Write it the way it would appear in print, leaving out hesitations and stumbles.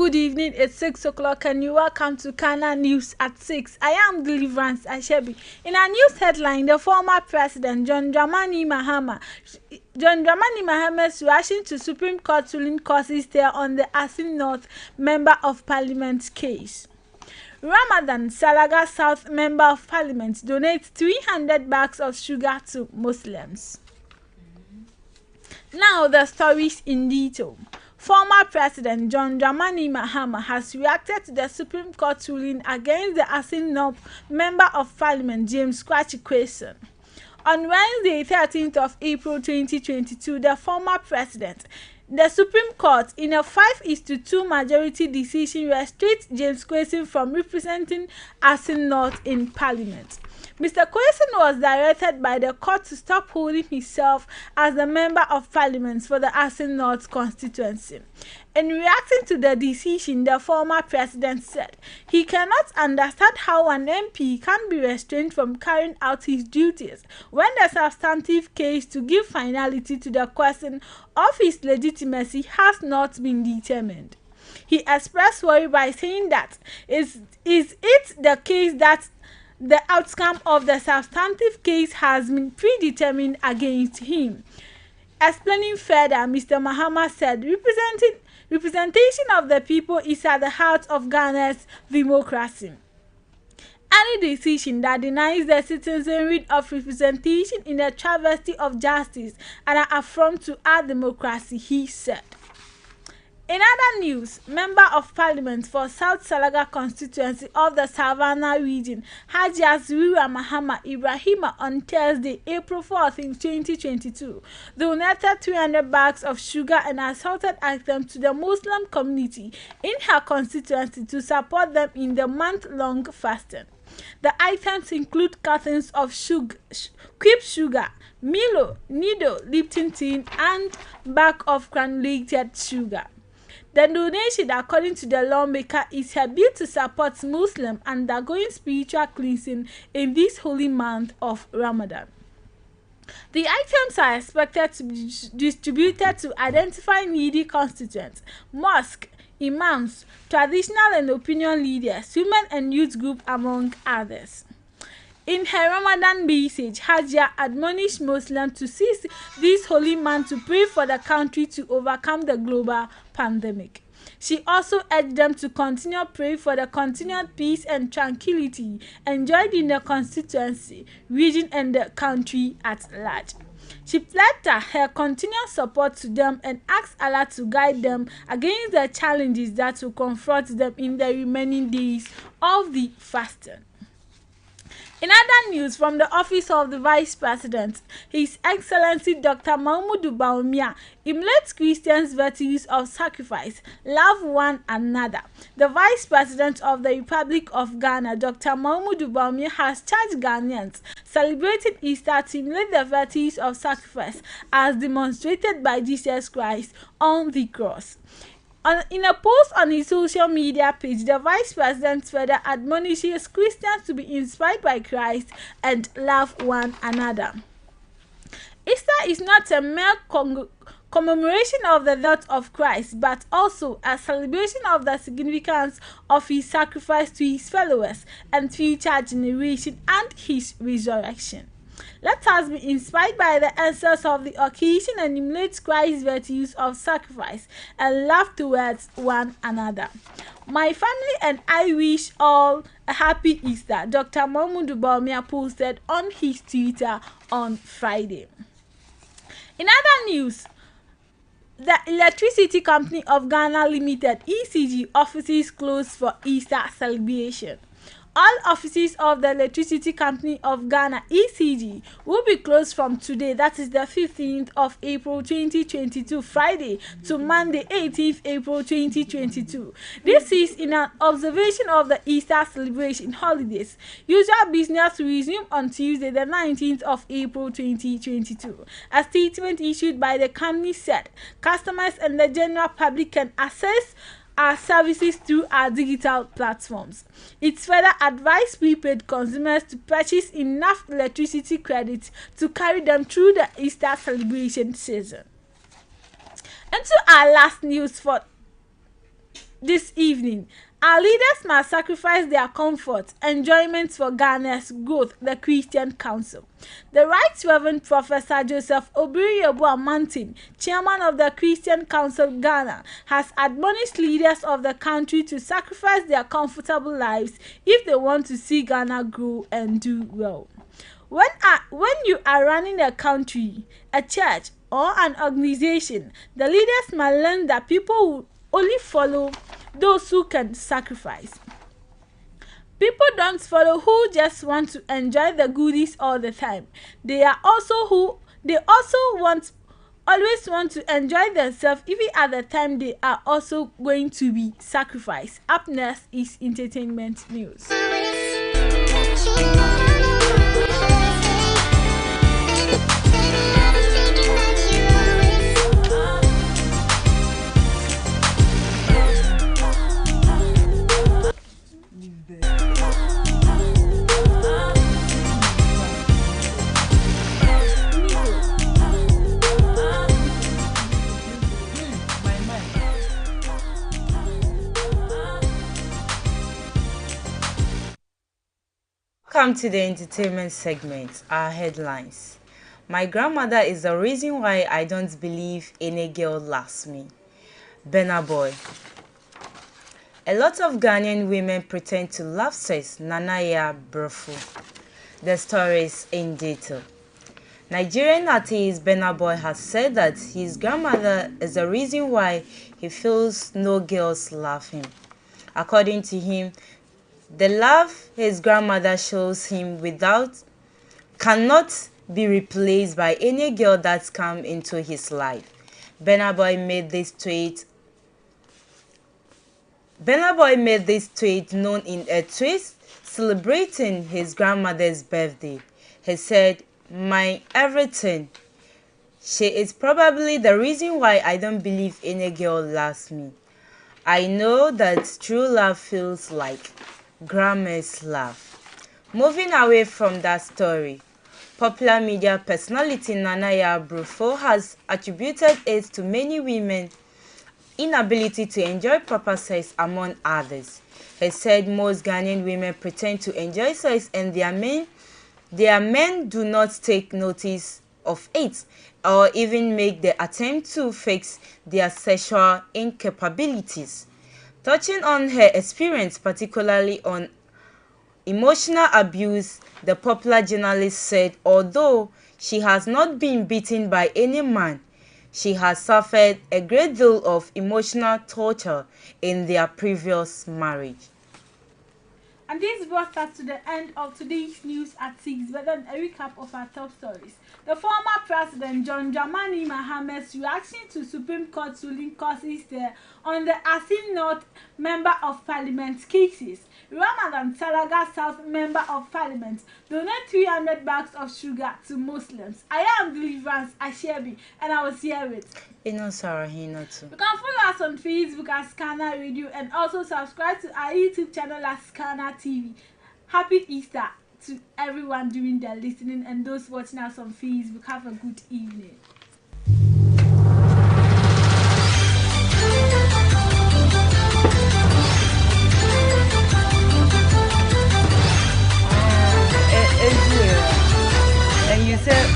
good evening. It's 6 o'clock and you welcome to Kana News at 6. I am Deliverance Ashebi. In a news headline, the former president John Dramani Mahama's reaction to Supreme Court ruling causes stir on the Asin North Member of Parliament case. Ramadan Salaga South Member of Parliament donates 300 bags of sugar to Muslims. Now the stories in detail. Former President John Dramani Mahama has reacted to the Supreme Court ruling against the Asin North Member of Parliament James Kwachi Quayson. On Wednesday, 13th of April 2022, the former president, the Supreme Court, in a 5-2 majority decision, restricts James Quayson from representing Asin North in Parliament. Mr. Quayson was directed by the court to stop holding himself as the Member of Parliament for the Asin North constituency. In reacting to the decision, the former president said he cannot understand how an MP can be restrained from carrying out his duties when the substantive case to give finality to the question of his legitimacy has not been determined. He expressed worry by saying that is it the case that the outcome of the substantive case has been predetermined against him. Explaining further, Mr. Mahama said representation of the people is at the heart of Ghana's democracy. Any decision that denies the citizenry of representation in a travesty of justice and an affront to our democracy, he said. In other news, Member of Parliament for South Salaga constituency of the Savannah region, Hajia Zuriya Mahama Ibrahima, on Thursday, April 14, 2022, donated 300 bags of sugar and assorted items to the Muslim community in her constituency to support them in the month-long fasting. The items include cartons of Quip sugar, Milo, Nido, Lipton tea, and bag of granulated sugar. The donation, according to the lawmaker, is her bid to support Muslims undergoing spiritual cleansing in this holy month of Ramadan. The items are expected to be distributed to identify needy constituents, mosque, imams, traditional and opinion leaders, women and youth group, among others. In her Ramadan message, Hajia admonished Muslims to seize this holy month to pray for the country to overcome the global pandemic. She also urged them to continue praying for the continued peace and tranquility enjoyed in the constituency, region, and the country at large. She pledged her continued support to them and asked Allah to guide them against the challenges that will confront them in the remaining days of the fasting. In other news, from the office of the Vice President, His Excellency Dr. Mahmoud Bawumia emulates Christians' virtues of sacrifice, love one another. The Vice President of the Republic of Ghana, Dr. Mahmoud Bawumia, has charged Ghanaians celebrating Easter to emulate the virtues of sacrifice as demonstrated by Jesus Christ on the cross. In a post on his social media page, the Vice President further admonishes Christians to be inspired by Christ and love one another. Easter is not a mere commemoration of the death of Christ, but also a celebration of the significance of his sacrifice to his followers and future generations and his resurrection. Let us be inspired by the essence of the occasion and emulate Christ's virtues of sacrifice and love towards one another. My family and I wish all a happy Easter, Dr. Mahmoud Bawumia posted on his Twitter on Friday. In other news, the Electricity Company of Ghana Limited (ECG) offices closed for Easter celebration. All offices of the Electricity Company of Ghana (ECG) will be closed from today, that is the 15th of April 2022, Friday, to Monday, 18th April 2022. This is in an observation of the Easter celebration holidays. Usual business will resume on Tuesday, the 19th of April 2022. A statement issued by the company said customers and the general public can access our services through our digital platforms. It further advised prepaid consumers to purchase enough electricity credits to carry them through the Easter celebration season. And to our last news for this evening. Our leaders must sacrifice their comfort, enjoyment for Ghana's growth, the Christian Council. The Right Reverend Professor Joseph Obiri-Amantin, chairman of the Christian Council Ghana, has admonished leaders of the country to sacrifice their comfortable lives if they want to see Ghana grow and do well. When you are running a country, a church, or an organization, the leaders must learn that people will only follow those who can sacrifice. People don't follow who just want to enjoy the goodies all the time. They also always want to enjoy themselves even at the time they are also going to be sacrificed. Up next is entertainment news. Welcome to the entertainment segment, our headlines. My grandmother is the reason why I don't believe any girl loves me. Burna Boy. A lot of Ghanaian women pretend to love sex, Nanaya Brofu. The stories in detail. Nigerian artist Burna Boy has said that his grandmother is the reason why he feels no girls love him. According to him, the love his grandmother shows him cannot be replaced by any girl that's come into his life. Burna Boy made this tweet known in a tweet celebrating his grandmother's birthday. He said, "My everything. She is probably the reason why I don't believe any girl loves me. I know that true love feels like grandma's love." Moving away from that story, popular media personality Nanaya Brufo has attributed it to many women's inability to enjoy proper sex, among others. He said most Ghanaian women pretend to enjoy sex and their men do not take notice of it or even make the attempt to fix their sexual incapabilities. Touching on her experience, particularly on emotional abuse, the popular journalist said although she has not been beaten by any man, she has suffered a great deal of emotional torture in their previous marriage. And this brought us to the end of today's news at 6, but then a recap of our top stories. The former President John Dramani Mahamat's reaction to Supreme Court ruling causes on the Asin North Member of Parliament cases. Ramadan Salaga South Member of Parliament donate 300 bags of sugar to Muslims. I am Deliverance Ashebi, and I was here with You can follow us on Facebook as Scanner Radio and also subscribe to our YouTube channel as Scanner TV. Happy Easter to everyone doing their listening and those watching us on Facebook. Have a good evening. And you said